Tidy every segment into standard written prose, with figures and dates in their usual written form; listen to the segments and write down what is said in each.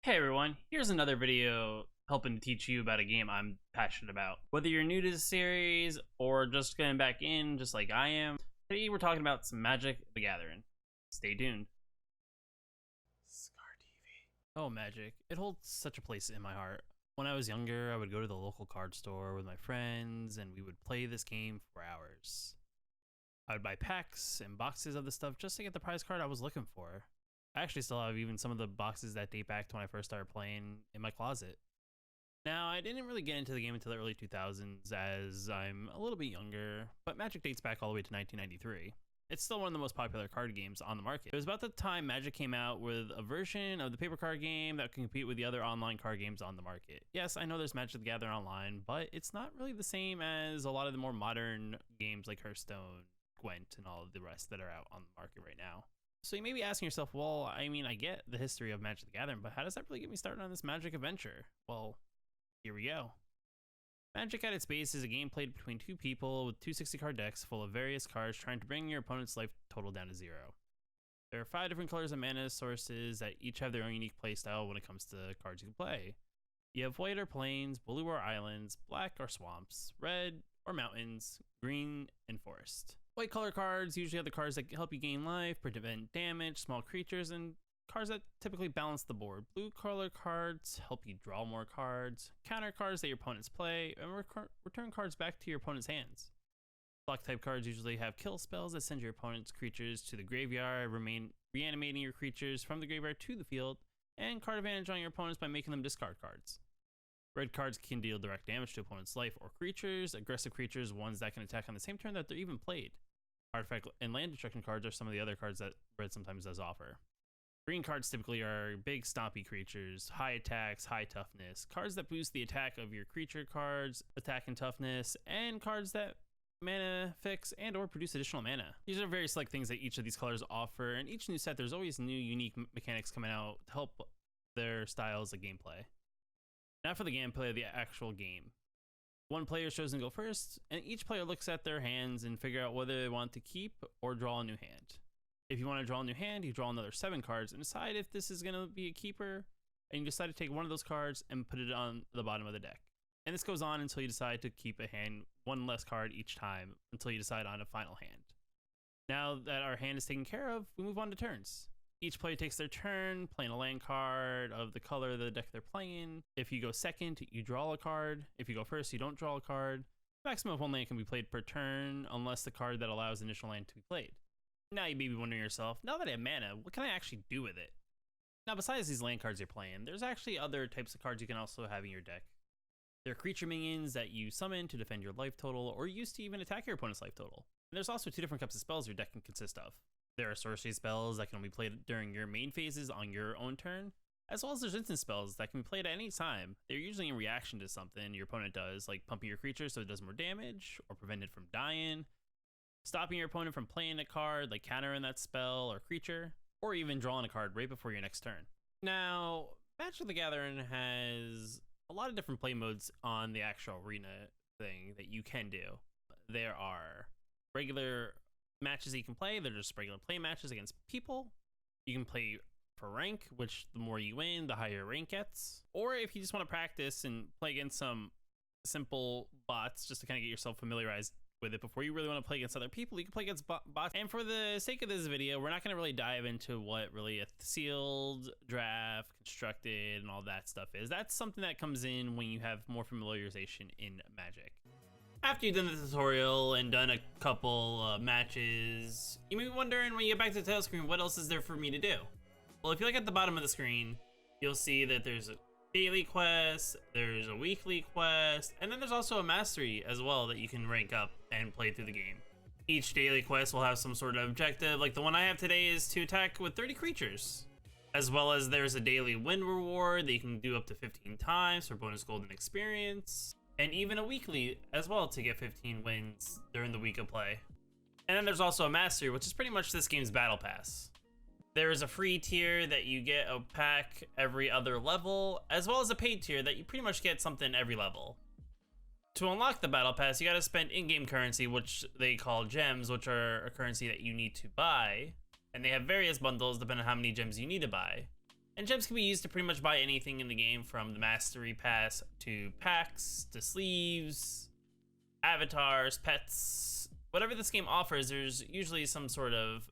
Hey everyone, here's another video helping to teach you about a game I'm passionate about. Whether you're new to the series or just getting back in just like I am, today we're talking about some Magic the Gathering. Stay tuned. Scar TV. Oh, Magic. It holds such a place in my heart. When I was younger, I would go to the local card store with my friends and we would play this game for hours. I would buy packs and boxes of the stuff just to get the prize card I was looking for. I actually still have even some of the boxes that date back to when I first started playing in my closet. Now, I didn't really get into the game until the early 2000s as I'm a little bit younger, but Magic dates back all the way to 1993. It's still one of the most popular card games on the market. It was about the time Magic came out with a version of the paper card game that can compete with the other online card games on the market. Yes, I know there's Magic the Gathering online, but it's not really the same as a lot of the more modern games like Hearthstone, Gwent, and all of the rest that are out on the market right now. So you may be asking yourself, well, I mean, I get the history of Magic the Gathering, but how does that really get me started on this Magic adventure? Well, here we go. Magic at its base is a game played between two people with 260 card decks full of various cards trying to bring your opponent's life total down to 0. There are 5 different colors of mana sources that each have their own unique playstyle when it comes to cards you can play. You have white or plains, blue or islands, black or swamps, red or mountains, green and forest. White color cards usually have the cards that help you gain life, prevent damage, small creatures, and cards that typically balance the board. Blue color cards help you draw more cards, counter cards that your opponents play, and return cards back to your opponent's hands. Black type cards usually have kill spells that send your opponent's creatures to the graveyard, reanimating your creatures from the graveyard to the field, and card advantage on your opponents by making them discard cards. Red cards can deal direct damage to opponent's life or creatures, aggressive creatures, ones that can attack on the same turn that they're even played. Artifact and land destruction cards are some of the other cards that red sometimes does offer. Green cards typically are big stompy creatures, high attacks, high toughness, cards that boost the attack of your creature cards, attack and toughness, and cards that mana fix and or produce additional mana. These are very select things that each of these colors offer, and each new set there's always new unique mechanics coming out to help their styles of gameplay. Now for the gameplay of the actual game. One player is chosen to go first, and each player looks at their hands and figure out whether they want to keep or draw a new hand. If you want to draw a new hand, you draw another 7 cards and decide if this is going to be a keeper, and you decide to take one of those cards and put it on the bottom of the deck. And this goes on until you decide to keep a hand, one less card each time, until you decide on a final hand. Now that our hand is taken care of, we move on to turns. Each player takes their turn, playing a land card of the color of the deck they're playing. If you go second, you draw a card. If you go first, you don't draw a card. Maximum of 1 land can be played per turn, unless the card that allows initial land to be played. Now you may be wondering yourself, now that I have mana, what can I actually do with it? Now besides these land cards you're playing, there's actually other types of cards you can also have in your deck. There are creature minions that you summon to defend your life total, or use to even attack your opponent's life total. And there's also 2 different types of spells your deck can consist of. There are sorcery spells that can be played during your main phases on your own turn, as well as there's instant spells that can be played at any time. They're usually in reaction to something your opponent does, like pumping your creature so it does more damage, or prevent it from dying, stopping your opponent from playing a card, like countering that spell or creature, or even drawing a card right before your next turn. Now, Magic the Gathering has a lot of different play modes on the actual arena thing that you can do. There are regular matches that you can play. They're just regular play matches against people. You can play for rank, which the more you win, the higher your rank gets. Or if you just want to practice and play against some simple bots just to kind of get yourself familiarized with it before you really want to play against other people, you can play against bots. And for the sake of this video, we're not going to really dive into what really a sealed, draft, constructed, and all that stuff is. That's something that comes in when you have more familiarization in Magic. After you've done the tutorial and done a couple matches, you may be wondering when you get back to the title screen, what else is there for me to do? Well, if you look at the bottom of the screen, you'll see that there's a daily quest, there's a weekly quest, and then there's also a mastery as well that you can rank up and play through the game. Each daily quest will have some sort of objective, like the one I have today is to attack with 30 creatures. As well as there's a daily win reward that you can do up to 15 times for bonus golden experience. And even a weekly as well to get 15 wins during the week of play. And then there's also a mastery, which is pretty much this game's battle pass. There is a free tier that you get a pack every other level, as well as a paid tier that you pretty much get something every level. To unlock the battle pass, you gotta spend in-game currency, which they call gems, which are a currency that you need to buy. And they have various bundles depending on how many gems you need to buy. And gems can be used to pretty much buy anything in the game, from the Mastery Pass to packs to sleeves, avatars, pets. Whatever this game offers, there's usually some sort of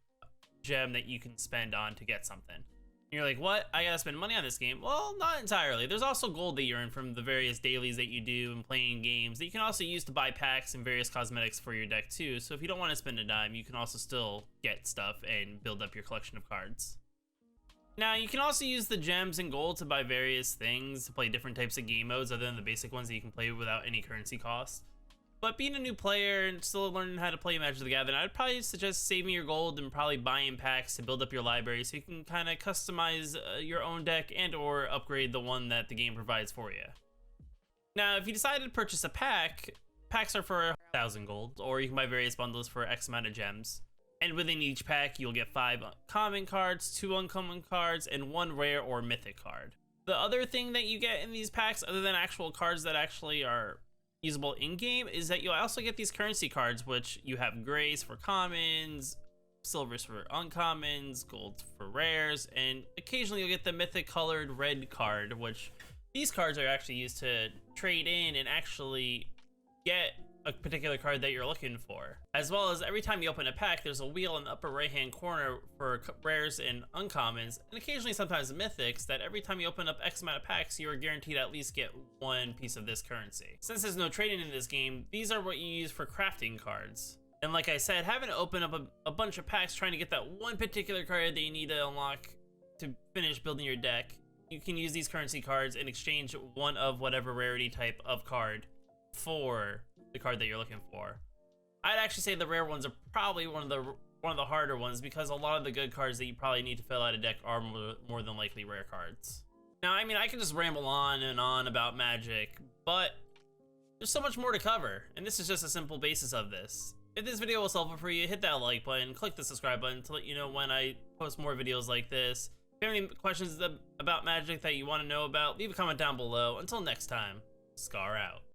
gem that you can spend on to get something. And you're like, what? I gotta spend money on this game? Well, not entirely. There's also gold that you earn from the various dailies that you do and playing games that you can also use to buy packs and various cosmetics for your deck too. So if you don't want to spend a dime, you can also still get stuff and build up your collection of cards. Now, you can also use the gems and gold to buy various things, to play different types of game modes other than the basic ones that you can play without any currency cost. But being a new player and still learning how to play Magic the Gathering, I'd probably suggest saving your gold and probably buying packs to build up your library so you can kind of customize your own deck and or upgrade the one that the game provides for you. Now, if you decide to purchase a pack, packs are for 1,000 gold, or you can buy various bundles for X amount of gems. And within each pack, you'll get 5 common cards, 2 uncommon cards, and 1 rare or mythic card. The other thing that you get in these packs, other than actual cards that actually are usable in-game, is that you'll also get these currency cards, which you have grays for commons, silvers for uncommons, golds for rares, and occasionally you'll get the mythic colored red card, which these cards are actually used to trade in and actually get a particular card that you're looking for. As well as every time you open a pack, there's a wheel in the upper right hand corner for rares and uncommons, and occasionally sometimes mythics, that every time you open up X amount of packs, you are guaranteed to at least get 1 piece of this currency. Since there's no trading in this game, these are what you use for crafting cards. And like I said, having to open up a bunch of packs trying to get that one particular card that you need to unlock to finish building your deck, you can use these currency cards and exchange one of whatever rarity type of card for the card that you're looking for. I'd actually say the rare ones are probably one of the harder ones, because a lot of the good cards that you probably need to fill out a deck are more than likely rare cards. Now, I mean, I can just ramble on and on about Magic, but there's so much more to cover, and this is just a simple basis of this. If this video was helpful for you, hit that like button, click the subscribe button to let you know when I post more videos like this. If you have any questions about Magic that you want to know about, leave a comment down below. Until next time, Scar out.